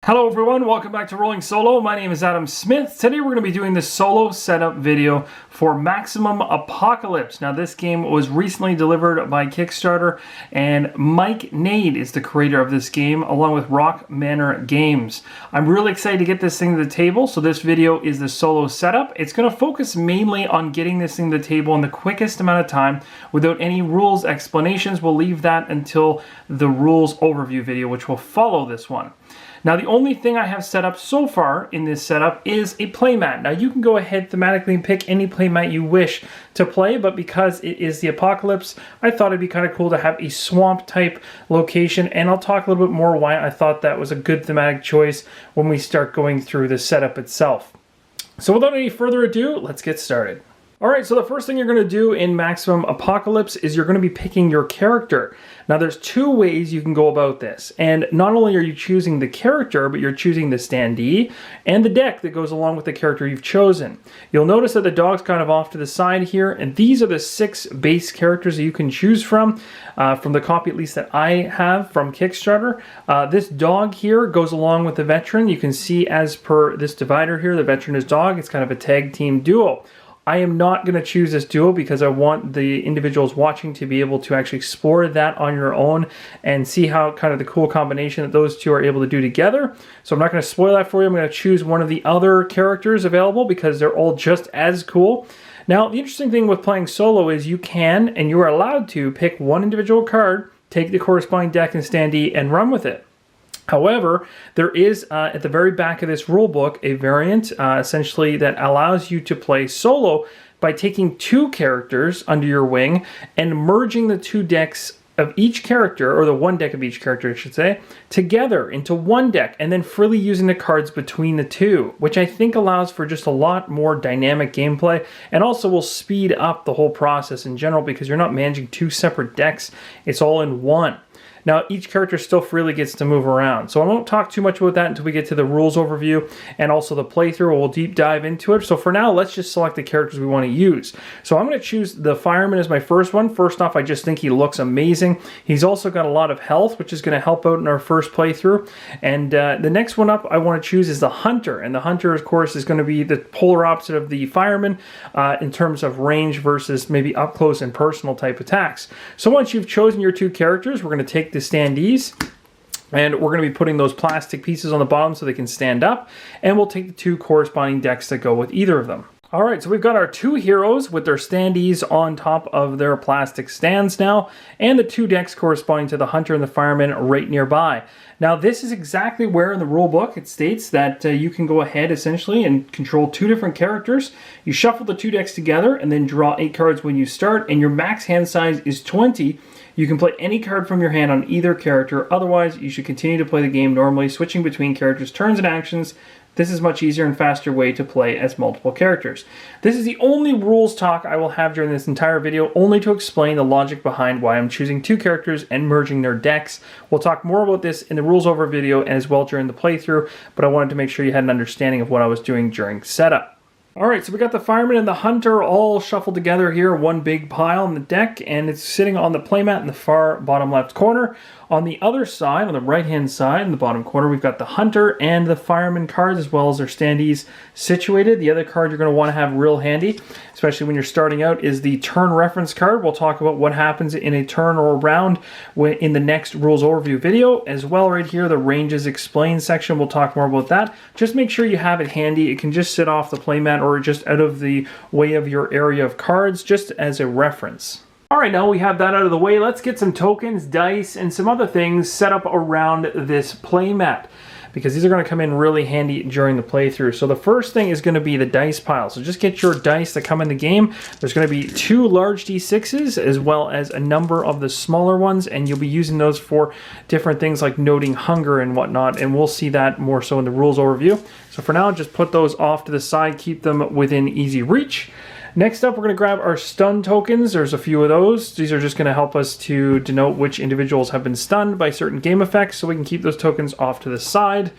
Hello everyone, welcome back to Rolling Solo. My name is Adam Smith. Today we're going to be doing this solo setup video for Maximum Apocalypse. Now this game was recently delivered by Kickstarter and Mike Gnade is the creator of this game along with Rock Manor Games. I'm really excited to get this thing to the table, so this video is the solo setup. It's going to focus mainly on getting this thing to the table in the quickest amount of time without any rules explanations. We'll leave that until the rules overview video, which will follow this one. Now the only thing I have set up so far in this setup is a playmat. Now you can go ahead thematically and pick any playmat you wish to play, but because it is the apocalypse, I thought it'd be kind of cool to have a swamp type location, and I'll talk a little bit more why I thought that was a good thematic choice when we start going through the setup itself. So without any further ado, let's get started. Alright, so the first thing you're going to do in Maximum Apocalypse is you're going to be picking your character. Now there's two ways you can go about this, and not only are you choosing the character, but you're choosing the standee and the deck that goes along with the character you've chosen. You'll notice that the dog's kind of off to the side here, and these are the 6 base characters that you can choose from the copy at least that I have from Kickstarter. This dog here goes along with the veteran. You can see as per this divider here, the veteran is dog. It's kind of a tag team duo. I am not going to choose this duo because I want the individuals watching to be able to actually explore that on your own and see how kind of the cool combination that those two are able to do together. So I'm not going to spoil that for you. I'm going to choose one of the other characters available because they're all just as cool. Now, the interesting thing with playing solo is you can, and you are allowed to, pick one individual card, take the corresponding deck and standee, and run with it. However, there is at the very back of this rule book a variant essentially that allows you to play solo by taking 2 characters under your wing and merging the 2 decks of each character, or the 1 deck of each character I should say, together into 1 deck and then freely using the cards between the 2, which I think allows for just a lot more dynamic gameplay and also will speed up the whole process in general because you're not managing 2 separate decks, it's all in one. Now, each character still freely gets to move around, so I won't talk too much about that until we get to the rules overview and also the playthrough. We'll deep dive into it. So for now, let's just select the characters we want to use. So I'm going to choose the Fireman as my first one. First off, I just think he looks amazing. He's also got a lot of health, which is going to help out in our first playthrough. And the next one up I want to choose is the Hunter. And the Hunter, of course, is going to be the polar opposite of the Fireman in terms of range versus maybe up close and personal type attacks. So once you've chosen your 2 characters, we're going to take the standees and we're going to be putting those plastic pieces on the bottom so they can stand up, and we'll take the 2 corresponding decks that go with either of them. Alright, so we've got our 2 heroes with their standees on top of their plastic stands now, and the 2 decks corresponding to the Hunter and the Fireman right nearby. Now this is exactly where in the rule book it states that you can go ahead essentially and control 2 different characters. You shuffle the 2 decks together and then draw 8 cards when you start, and your max hand size is 20. You can play any card from your hand on either character. Otherwise, you should continue to play the game normally, switching between characters' turns and actions. This is a much easier and faster way to play as multiple characters. This is the only rules talk I will have during this entire video, only to explain the logic behind why I'm choosing 2 characters and merging their decks. We'll talk more about this in the rules over video and as well during the playthrough, but I wanted to make sure you had an understanding of what I was doing during setup. Alright, so we got the Fireman and the Hunter all shuffled together here, one big pile on the deck, and it's sitting on the playmat in the far bottom left corner. On the other side, on the right-hand side, in the bottom corner, we've got the Hunter and the Fireman cards, as well as their standees situated. The other card you're going to want to have real handy, especially when you're starting out, is the turn reference card. We'll talk about what happens in a turn or a round in the next rules overview video. As well, right here, the ranges explained section, we'll talk more about that. Just make sure you have it handy. It can just sit off the playmat or just out of the way of your area of cards, just as a reference. Alright, now we have that out of the way, let's get some tokens, dice, and some other things set up around this playmat, because these are going to come in really handy during the playthrough. So the first thing is going to be the dice pile. So just get your dice that come in the game. There's going to be 2 large D6s as well as a number of the smaller ones, and you'll be using those for different things like noting hunger and whatnot, and we'll see that more so in the rules overview. So for now, just put those off to the side, keep them within easy reach. Next up, we're going to grab our stun tokens. There's a few of those. These are just going to help us to denote which individuals have been stunned by certain game effects, so we can keep those tokens off to the side.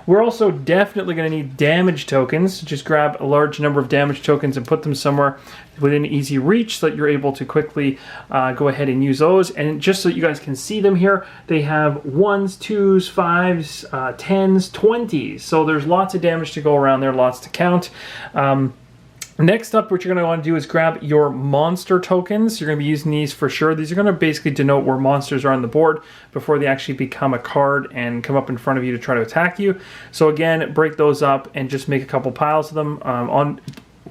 We're also definitely going to need damage tokens. Just grab a large number of damage tokens and put them somewhere within easy reach so that you're able to quickly go ahead and use those. And just so you guys can see them here, they have 1s, 2s, 5s, 10s, 20s. So there's lots of damage to go around there, lots to count. Next up, what you're going to want to do is grab your monster tokens. You're going to be using these for sure. These are going to basically denote where monsters are on the board before they actually become a card and come up in front of you to try to attack you. So again, break those up and just make a couple piles of them. On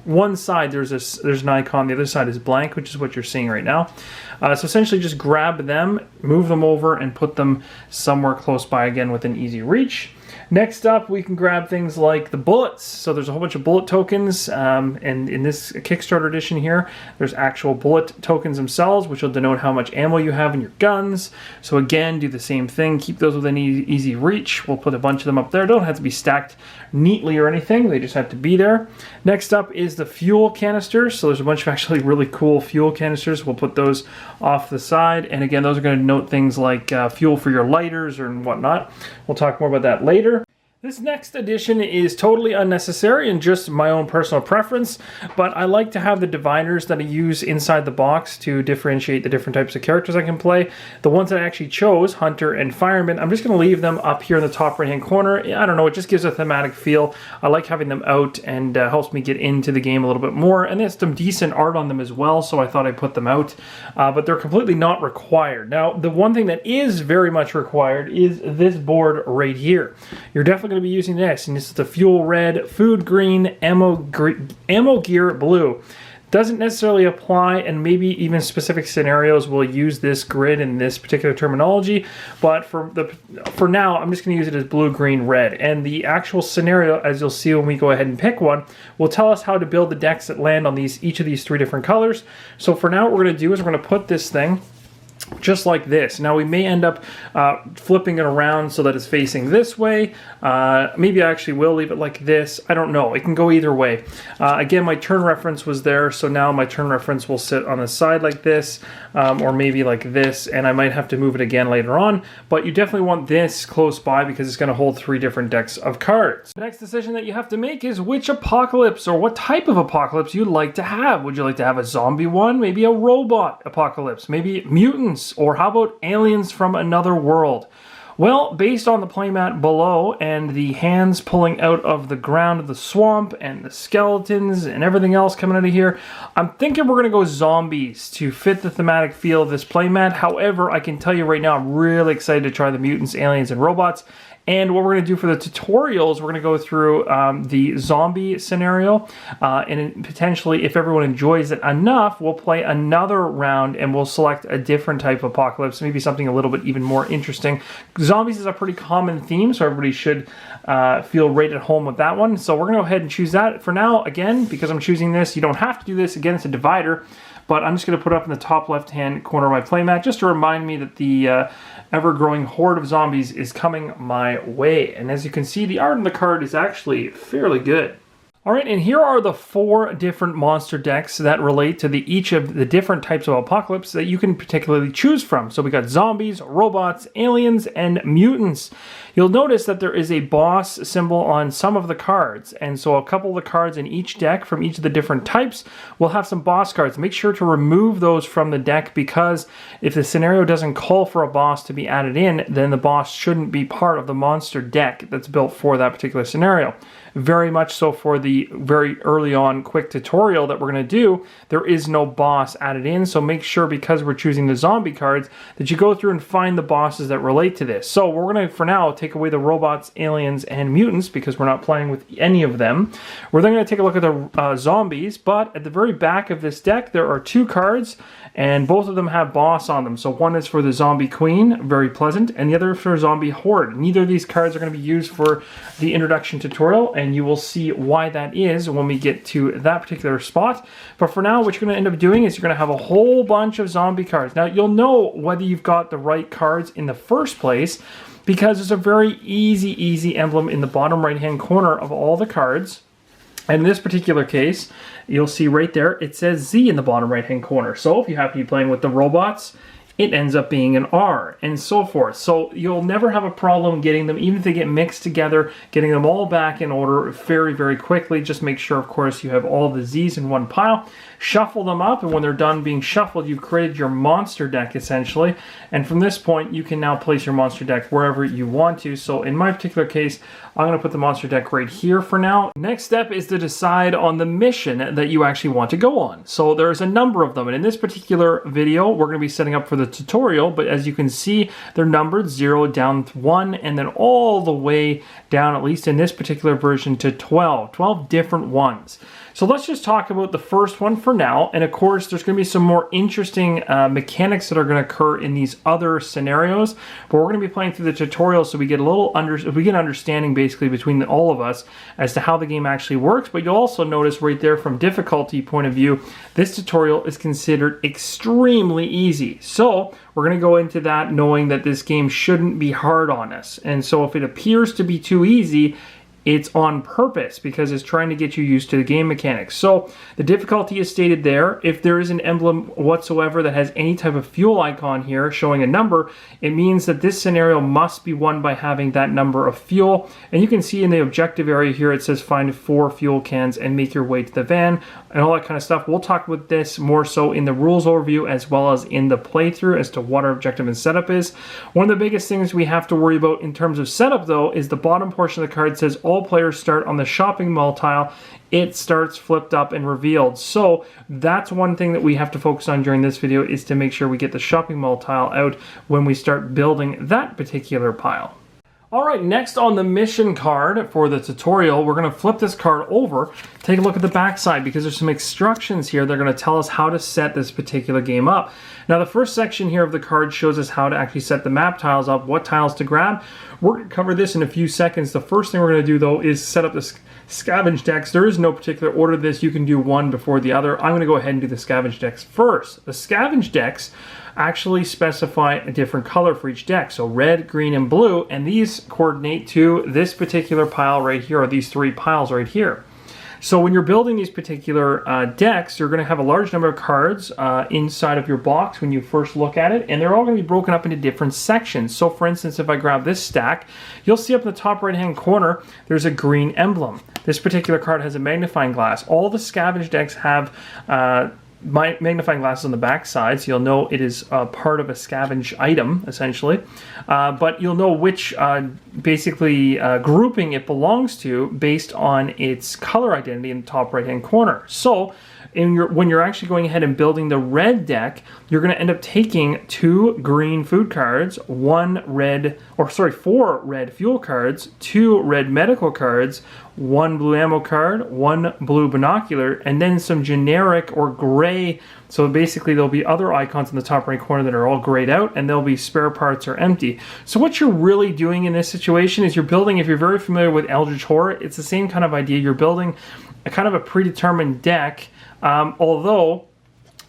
one side, there's an icon. The other side is blank, which is what you're seeing right now. So essentially, just grab them, move them over, and put them somewhere close by, again, within easy reach. Next up, we can grab things like the bullets. So there's a whole bunch of bullet tokens, and in this Kickstarter edition here, there's actual bullet tokens themselves, which will denote how much ammo you have in your guns. So again, do the same thing. Keep those within easy reach. We'll put a bunch of them up there. They don't have to be stacked neatly or anything. They just have to be there. Next up is the fuel canisters. So there's a bunch of actually really cool fuel canisters. We'll put those off the side. And again, those are going to denote things like fuel for your lighters or whatnot. We'll talk more about that later. This next addition is totally unnecessary and just my own personal preference, but I like to have the dividers that I use inside the box to differentiate the different types of characters I can play. The ones that I actually chose, Hunter and Fireman, I'm just going to leave them up here in the top right hand corner. I don't know, it just gives a thematic feel. I like having them out and helps me get into the game a little bit more, and there's some decent art on them as well, so I thought I'd put them out, but they're completely not required. Now, the one thing that is very much required is this board right here. You're definitely going to be using this, and this is the fuel red, food green, ammo gear blue. Doesn't necessarily apply, and maybe even specific scenarios will use this grid in this particular terminology, but for now I'm just going to use it as blue, green, red. And the actual scenario, as you'll see when we go ahead and pick one, will tell us how to build the decks that land on each of these three different colors. So for now, what we're going to do is we're going to put this thing just like this. Now we may end up flipping it around so that it's facing this way. Maybe I actually will leave it like this. I don't know. It can go either way. Again, my turn reference was there, so now my turn reference will sit on the side like this, or maybe like this, and I might have to move it again later on, but you definitely want this close by because it's going to hold three different decks of cards. The next decision that you have to make is which apocalypse or what type of apocalypse you'd like to have. Would you like to have a zombie one? Maybe a robot apocalypse? Maybe mutants? Or how about aliens from another world? Well, based on the playmat below and the hands pulling out of the ground of the swamp and the skeletons and everything else coming out of here, I'm thinking we're going to go zombies to fit the thematic feel of this playmat. However, I can tell you right now, I'm really excited to try the mutants, aliens, and robots. And what we're going to do for the tutorials, we're going to go through the zombie scenario, and potentially, if everyone enjoys it enough, we'll play another round and we'll select a different type of apocalypse, maybe something a little bit even more interesting. Zombies is a pretty common theme, so everybody should feel right at home with that one. So we're going to go ahead and choose that. For now, again, because I'm choosing this, you don't have to do this. Again, it's a divider. But I'm just going to put it up in the top left-hand corner of my playmat just to remind me that the ever-growing horde of zombies is coming my way. And as you can see, the art on the card is actually fairly good. All right, and here are the 4 different monster decks that relate to each of the different types of apocalypse that you can particularly choose from. So we got zombies, robots, aliens, and mutants. You'll notice that there is a boss symbol on some of the cards, and so a couple of the cards in each deck from each of the different types will have some boss cards. Make sure to remove those from the deck, because if the scenario doesn't call for a boss to be added in, then the boss shouldn't be part of the monster deck that's built for that particular scenario. Very much so for the very early on quick tutorial that we're going to do, there is no boss added in, so make sure, because we're choosing the zombie cards, that you go through and find the bosses that relate to this. So we're going to, for now, take away the robots, aliens, and mutants because we're not playing with any of them. We're then going to take a look at the zombies, but at the very back of this deck there are 2 cards, and both of them have boss on them. So one is for the zombie queen, very pleasant, and the other for zombie horde. Neither of these cards are going to be used for the introduction tutorial, and you will see why that is when we get to that particular spot. But for now, what you're going to end up doing is you're going to have a whole bunch of zombie cards. Now, you'll know whether you've got the right cards in the first place because there's a very easy emblem in the bottom right-hand corner of all the cards. And in this particular case, you'll see right there, it says Z in the bottom right-hand corner. So if you happen to be playing with the robots, it ends up being an R, and so forth. So you'll never have a problem getting them, even if they get mixed together, getting them all back in order very, very quickly. Just make sure, of course, you have all the Z's in one pile. Shuffle them up, and when they're done being shuffled, you've created your monster deck, essentially. And from this point, you can now place your monster deck wherever you want to. So in my particular case, I'm going to put the monster deck right here for now. Next step is to decide on the mission that you actually want to go on. So there's a number of them, and in this particular video, we're going to be setting up for the tutorial, but as you can see, they're numbered 0 down to 1, and then all the way down, at least in this particular version, to 12 different ones. So let's just talk about the first one for now, and of course there's going to be some more interesting mechanics that are going to occur in these other scenarios, but we're going to be playing through the tutorial so we get an understanding basically between all of us as to how the game actually works. But you'll also notice right there, from difficulty point of view, this tutorial is considered extremely easy. So we're going to go into that knowing that this game shouldn't be hard on us, and so if it appears to be too easy, it's on purpose because it's trying to get you used to the game mechanics. So the difficulty is stated there. If there is an emblem whatsoever that has any type of fuel icon here showing a number, it means that this scenario must be won by having that number of fuel. And you can see in the objective area here, it says find 4 fuel cans and make your way to the van and all that kind of stuff. We'll talk about this more so in the rules overview as well as in the playthrough as to what our objective and setup is. One of the biggest things we have to worry about in terms of setup, though, is the bottom portion of the card says all players start on the shopping mall tile. It starts flipped up and revealed. So that's one thing that we have to focus on during this video, is to make sure we get the shopping mall tile out when we start building that particular pile. Alright, next on the mission card for the tutorial, we're going to flip this card over, take a look at the back side, because there's some instructions here that are going to tell us how to set this particular game up. Now the first section here of the card shows us how to actually set the map tiles up, what tiles to grab. We're going to cover this in a few seconds. The first thing we're going to do, though, is set up the scavenge decks. There is no particular order to this. You can do one before the other. I'm going to go ahead and do the scavenge decks first. The scavenge decks actually specify a different color for each deck. So red, green, and blue, and these coordinate to this particular pile right here, or these 3 piles right here. So when you're building these particular decks, you're going to have a large number of cards inside of your box when you first look at it, and they're all going to be broken up into different sections. So for instance, if I grab this stack, you'll see up in the top right hand corner there's a green emblem. This particular card has a magnifying glass. All the scavenge decks have magnifying glasses on the back side, so you'll know it is part of a scavenge item, essentially. But you'll know which grouping it belongs to based on its color identity in the top right-hand corner. So when you're actually going ahead and building the red deck, you're going to end up taking 2 green food cards, 4 red fuel cards, 2 red medical cards, 1 blue ammo card, 1 blue binocular, and then some generic or gray. So basically there'll be other icons in the top right corner that are all grayed out, and there'll be spare parts or empty. So what you're really doing in this situation is you're building, if you're very familiar with Eldritch Horror, it's the same kind of idea. You're building a kind of a predetermined deck, although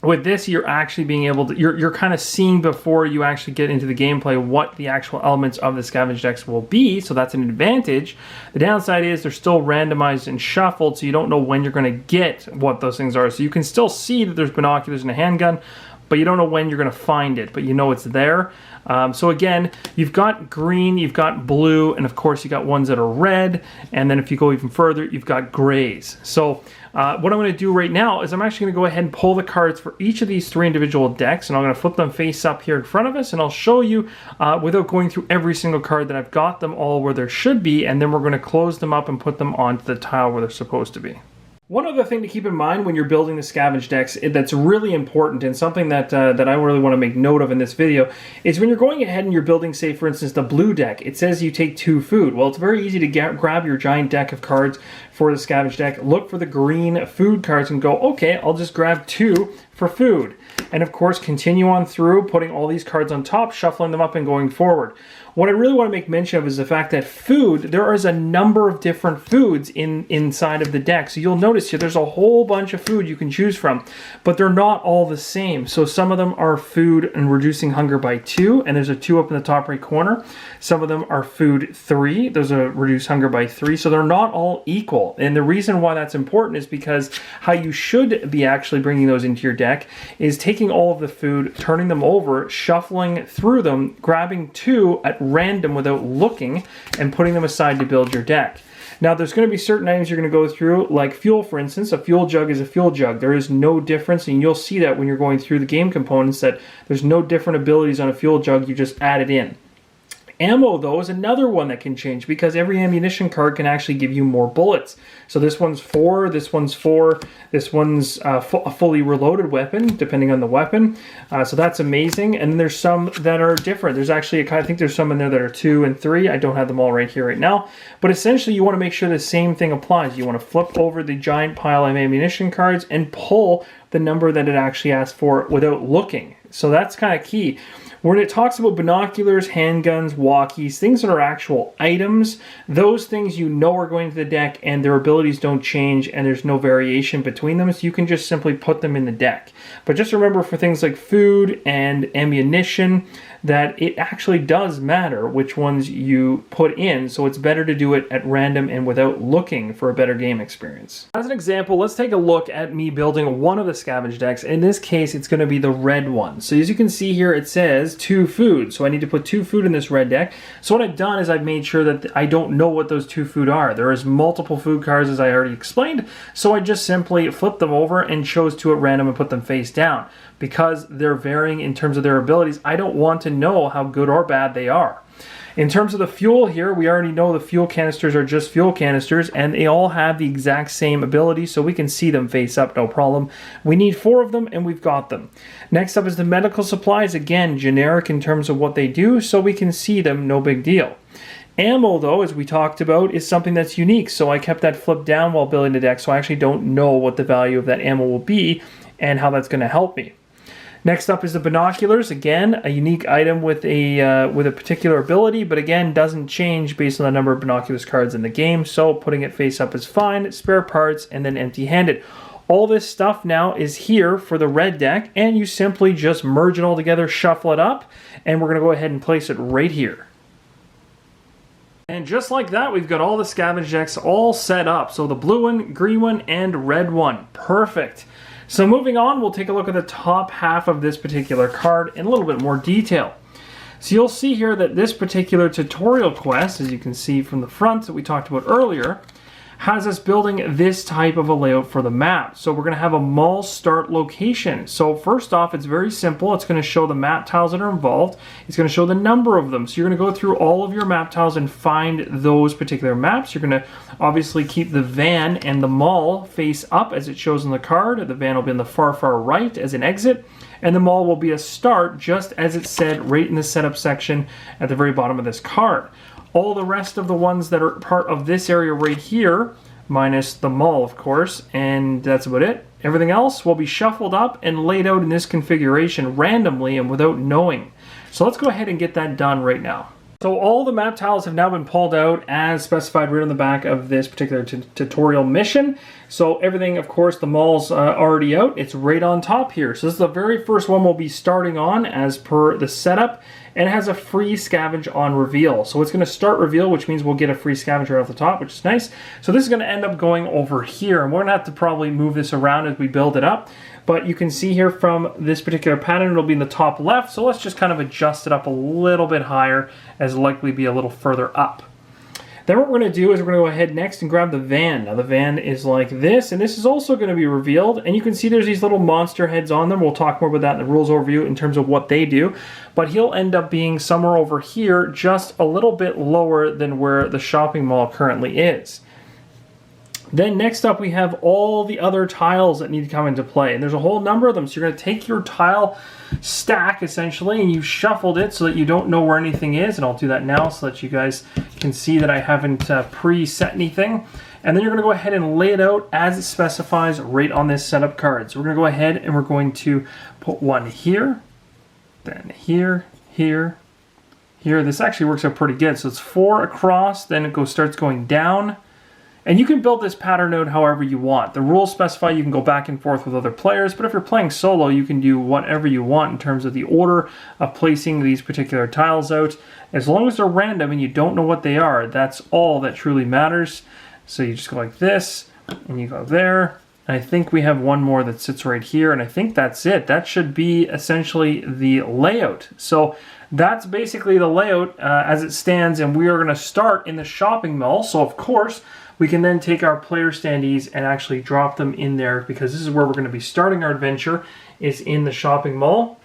with this, you're actually being able to, you're kind of seeing before you actually get into the gameplay what the actual elements of the scavenge decks will be, so that's an advantage. The downside is they're still randomized and shuffled, so you don't know when you're going to get what those things are. So you can still see that there's binoculars and a handgun, but you don't know when you're going to find it, but you know it's there. So again, you've got green, you've got blue, and of course you got ones that are red, and then if you go even further, you've got grays. So what I'm going to do right now is I'm actually going to go ahead and pull the cards for each of these 3 individual decks, and I'm going to flip them face up here in front of us, and I'll show you without going through every single card that I've got them all where there should be, and then we're going to close them up and put them onto the tile where they're supposed to be. One other thing to keep in mind when you're building the scavenge decks that's really important, and something that I really want to make note of in this video, is when you're going ahead and you're building, say for instance, the blue deck, it says you take 2 food. Well, it's very easy to grab your giant deck of cards for the scavenge deck, look for the green food cards and go, okay, I'll just grab 2 for food. And of course, continue on through, putting all these cards on top, shuffling them up and going forward. What I really want to make mention of is the fact that food, there is a number of different foods inside of the deck. So you'll notice here, there's a whole bunch of food you can choose from, but they're not all the same. So some of them are food and reducing hunger by 2, and there's a 2 up in the top right corner. Some of them are food 3, there's a reduced hunger by 3, so they're not all equal. And the reason why that's important is because how you should be actually bringing those into your deck deck is taking all of the food, turning them over, shuffling through them, grabbing 2 at random without looking, and putting them aside to build your deck. Now, there's going to be certain items you're going to go through, like fuel, for instance. A fuel jug is a fuel jug. There is no difference, and you'll see that when you're going through the game components, that there's no different abilities on a fuel jug. You just add it in. Ammo, though, is another one that can change because every ammunition card can actually give you more bullets. So this one's 4, this one's 4, this one's a fully reloaded weapon, depending on the weapon. So that's amazing. And then there's some that are different. There's actually, I think there's some in there that are 2 and 3. I don't have them all right here right now. But essentially, you want to make sure the same thing applies. You want to flip over the giant pile of ammunition cards and pull the number that it actually asked for without looking. So that's kind of key. When it talks about binoculars, handguns, walkies, things that are actual items, those things you know are going to the deck and their abilities don't change and there's no variation between them, so you can just simply put them in the deck. But just remember for things like food and ammunition that it actually does matter which ones you put in, so it's better to do it at random and without looking for a better game experience. As an example, let's take a look at me building one of the scavenge decks. In this case, it's going to be the red one. So as you can see here, it says 2 food. So I need to put 2 food in this red deck. So what I've done is I've made sure that I don't know what those 2 food are. There is multiple food cards, as I already explained, so I just simply flipped them over and chose 2 at random and put them face down. Because they're varying in terms of their abilities, I don't want to know how good or bad they are. In terms of the fuel here, we already know the fuel canisters are just fuel canisters and they all have the exact same ability, so we can see them face up, no problem. We need 4 of them and we've got them. Next up is the medical supplies, again generic in terms of what they do, so we can see them, no big deal. Ammo, though, as we talked about, is something that's unique, so I kept that flipped down while building the deck, so I actually don't know what the value of that ammo will be and how that's going to help me. Next up is the binoculars. Again, a unique item with a particular ability, but again, doesn't change based on the number of binoculars cards in the game, so putting it face up is fine, spare parts, and then empty-handed. All this stuff now is here for the red deck, and you simply just merge it all together, shuffle it up, and we're going to go ahead and place it right here. And just like that, we've got all the scavenge decks all set up. So the blue one, green one, and red one. Perfect. So moving on, we'll take a look at the top half of this particular card in a little bit more detail. So you'll see here that this particular tutorial quest, as you can see from the front that we talked about earlier, has us building this type of a layout for the map. So we're going to have a mall start location. So first off, it's very simple. It's going to show the map tiles that are involved. It's going to show the number of them. So you're going to go through all of your map tiles and find those particular maps. You're going to obviously keep the van and the mall face up as it shows on the card. The van will be on the far, far right as an exit. And the mall will be a start, just as it said right in the setup section at the very bottom of this card. All the rest of the ones that are part of this area right here, minus the mall, of course, and that's about it. Everything else will be shuffled up and laid out in this configuration randomly and without knowing. So let's go ahead and get that done right now. So all the map tiles have now been pulled out as specified right on the back of this particular tutorial mission. So everything, of course, the mall's already out. It's right on top here. So this is the very first one we'll be starting on as per the setup. And it has a free scavenge on reveal. So it's going to start reveal, which means we'll get a free scavenge right off the top, which is nice. So this is going to end up going over here. And we're going to have to probably move this around as we build it up. But you can see here from this particular pattern, it'll be in the top left. So let's just kind of adjust it up a little bit higher, as likely be a little further up. Then what we're going to do is we're going to go ahead next and grab the van. Now the van is like this, and this is also going to be revealed. And you can see there's these little monster heads on them. We'll talk more about that in the rules overview in terms of what they do. But he'll end up being somewhere over here, just a little bit lower than where the shopping mall currently is. Then next up we have all the other tiles that need to come into play. And there's a whole number of them. So you're going to take your tile stack essentially and you shuffled it so that you don't know where anything is. And I'll do that now so that you guys can see that I haven't preset anything. And then you're going to go ahead and lay it out as it specifies right on this setup card. So we're going to go ahead and we're going to put one here, then here, here, here. This actually works out pretty good. So it's 4 across, then it starts going down. And you can build this pattern out however you want. The rules specify you can go back and forth with other players, but if you're playing solo, you can do whatever you want in terms of the order of placing these particular tiles out. As long as they're random and you don't know what they are, that's all that truly matters. So you just go like this, and you go there, And I think we have one more that sits right here, and I think that's it. That should be essentially the layout. So that's basically the layout as it stands, and we are going to start in the shopping mall. So of course, we can then take our player standees and actually drop them in there, because this is where we're going to be starting our adventure, is in the shopping mall.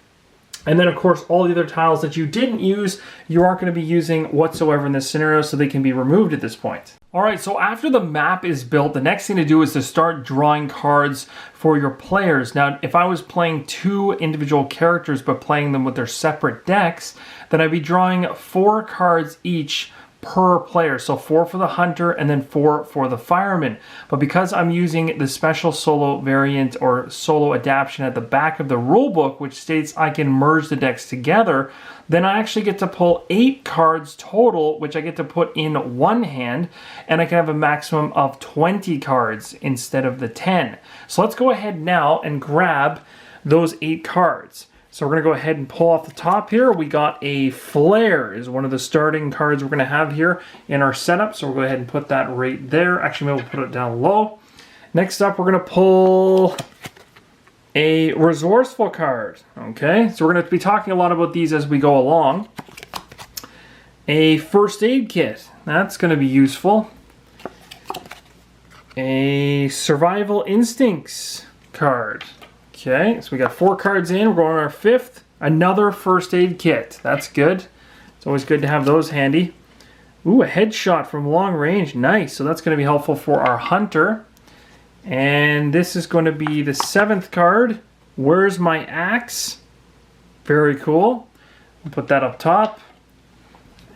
And then, of course, all the other tiles that you didn't use, you aren't going to be using whatsoever in this scenario, so they can be removed at this point. All right, so after the map is built, the next thing to do is to start drawing cards for your players. Now, if I was playing 2 individual characters but playing them with their separate decks, then I'd be drawing 4 cards each per player. So 4 for the hunter and then 4 for the fireman. But because I'm using the special solo variant or solo adaptation at the back of the rulebook, which states I can merge the decks together, then I actually get to pull 8 cards total, which I get to put in one hand, and I can have a maximum of 20 cards instead of the 10. So let's go ahead now and grab those 8 cards. So we're going to go ahead and pull off the top here. We got a flare is one of the starting cards we're going to have here in our setup. So we'll go ahead and put that right there. Actually, maybe we'll put it down low. Next up, we're going to pull a resourceful card. Okay, so we're going to be talking a lot about these as we go along. A first aid kit. That's going to be useful. A survival instincts card. Okay, so we got 4 cards in. We're going on our 5th. Another first aid kit. That's good. It's always good to have those handy. Ooh, a headshot from long range. Nice. So that's going to be helpful for our hunter. And this is going to be the 7th card. Where's my axe? Very cool. We'll put that up top.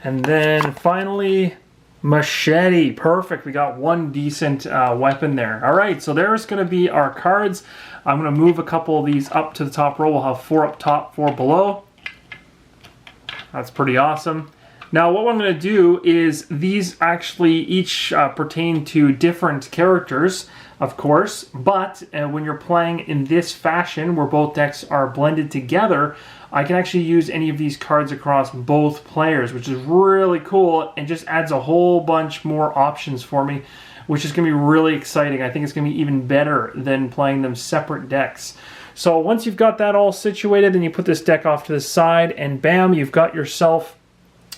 And then finally, machete. Perfect. We got one decent weapon there. All right, so there's going to be our cards. I'm going to move a couple of these up to the top row. We'll have 4 up top, 4 below. That's pretty awesome. Now what I'm going to do is these actually each pertain to different characters, of course, but when you're playing in this fashion where both decks are blended together, I can actually use any of these cards across both players, which is really cool and just adds a whole bunch more options for me, which is going to be really exciting. I think it's going to be even better than playing them separate decks. So once you've got that all situated, then you put this deck off to the side and bam, you've got yourself,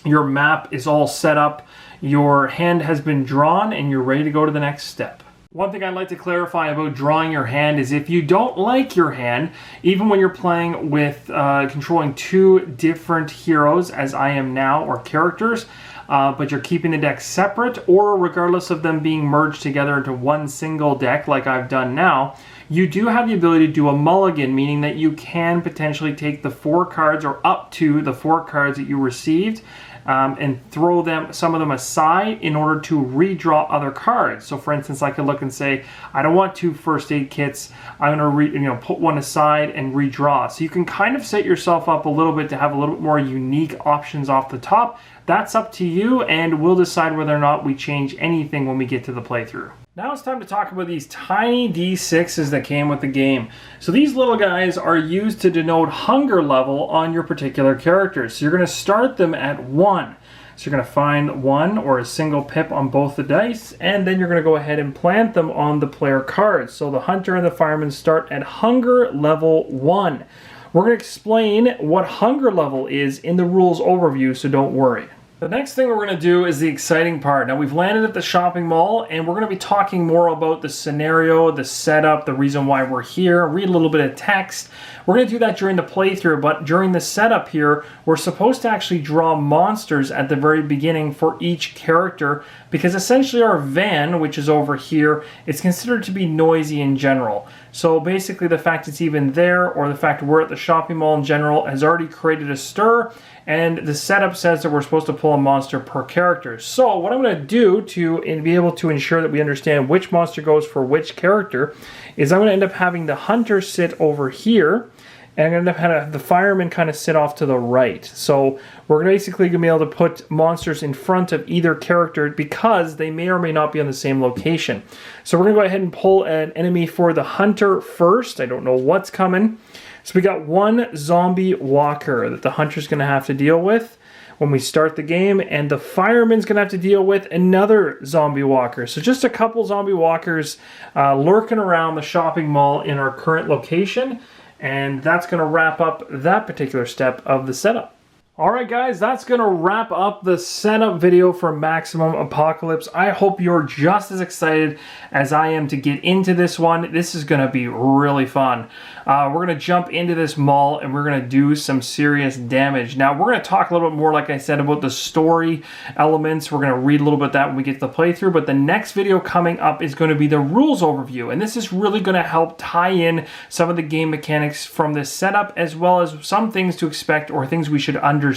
your map is all set up, your hand has been drawn, and you're ready to go to the next step. One thing I'd like to clarify about drawing your hand is if you don't like your hand, even when you're playing with controlling 2 different heroes, as I am now, or characters, but you're keeping the deck separate, or regardless of them being merged together into one single deck like I've done now, you do have the ability to do a mulligan, meaning that you can potentially take the 4 cards or up to the 4 cards that you received and throw some of them aside in order to redraw other cards. So for instance, I could look and say, I don't want 2 first aid kits. I'm going to put one aside and redraw. So you can kind of set yourself up a little bit to have a little bit more unique options off the top. That's up to you, and we'll decide whether or not we change anything when we get to the playthrough. Now it's time to talk about these tiny D6s that came with the game. So these little guys are used to denote hunger level on your particular characters. So you're going to start them at 1. So you're going to find 1 or a single pip on both the dice, and then you're going to go ahead and plant them on the player cards. So the hunter and the fireman start at hunger level 1. We're going to explain what hunger level is in the rules overview, so don't worry. The next thing we're going to do is the exciting part. Now we've landed at the shopping mall and we're going to be talking more about the scenario, the setup, the reason why we're here, read a little bit of text. We're going to do that during the playthrough, but during the setup here, we're supposed to actually draw monsters at the very beginning for each character, because essentially our van, which is over here, is considered to be noisy in general. So basically the fact it's even there, or the fact we're at the shopping mall in general, has already created a stir, and the setup says that we're supposed to pull a monster per character. So what I'm going to do to be able to ensure that we understand which monster goes for which character is I'm going to end up having the hunter sit over here, and I'm going to end up having the fireman kind of sit off to the right. So we're basically going to be able to put monsters in front of either character because they may or may not be on the same location. So we're going to go ahead and pull an enemy for the hunter first. I don't know what's coming. So we got one zombie walker that the hunter's going to have to deal with. when we start the game, and the fireman's gonna have to deal with another zombie walker. So just a couple zombie walkers lurking around the shopping mall in our current location, and that's gonna wrap up that particular step of the setup. Alright guys, that's going to wrap up the setup video for Maximum Apocalypse. I hope you're just as excited as I am to get into this one. This is going to be really fun. We're going to jump into this mall and we're going to do some serious damage. Now, we're going to talk a little bit more, like I said, about the story elements. We're going to read a little bit of that when we get to the playthrough, but the next video coming up is going to be the rules overview, and this is really going to help tie in some of the game mechanics from this setup, as well as some things to expect or things we should understand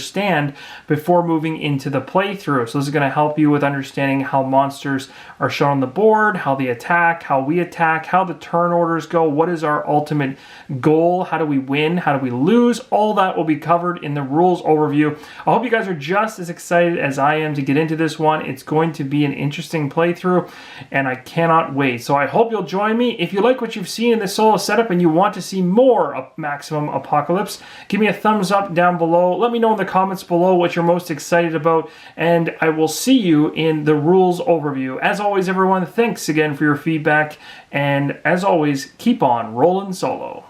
before moving into the playthrough. So this is going to help you with understanding how monsters are shown on the board, how they attack, how we attack, how the turn orders go, what is our ultimate goal, how do we win, how do we lose. All that will be covered in the rules overview. I hope you guys are just as excited as I am to get into this one. It's going to be an interesting playthrough and I cannot wait. So I hope you'll join me. If you like what you've seen in this solo setup and you want to see more of Maximum Apocalypse, give me a thumbs up down below. Let me know in the comments below what you're most excited about, and I will see you in the rules overview. As always, everyone, thanks again for your feedback, and as always, keep on rolling solo.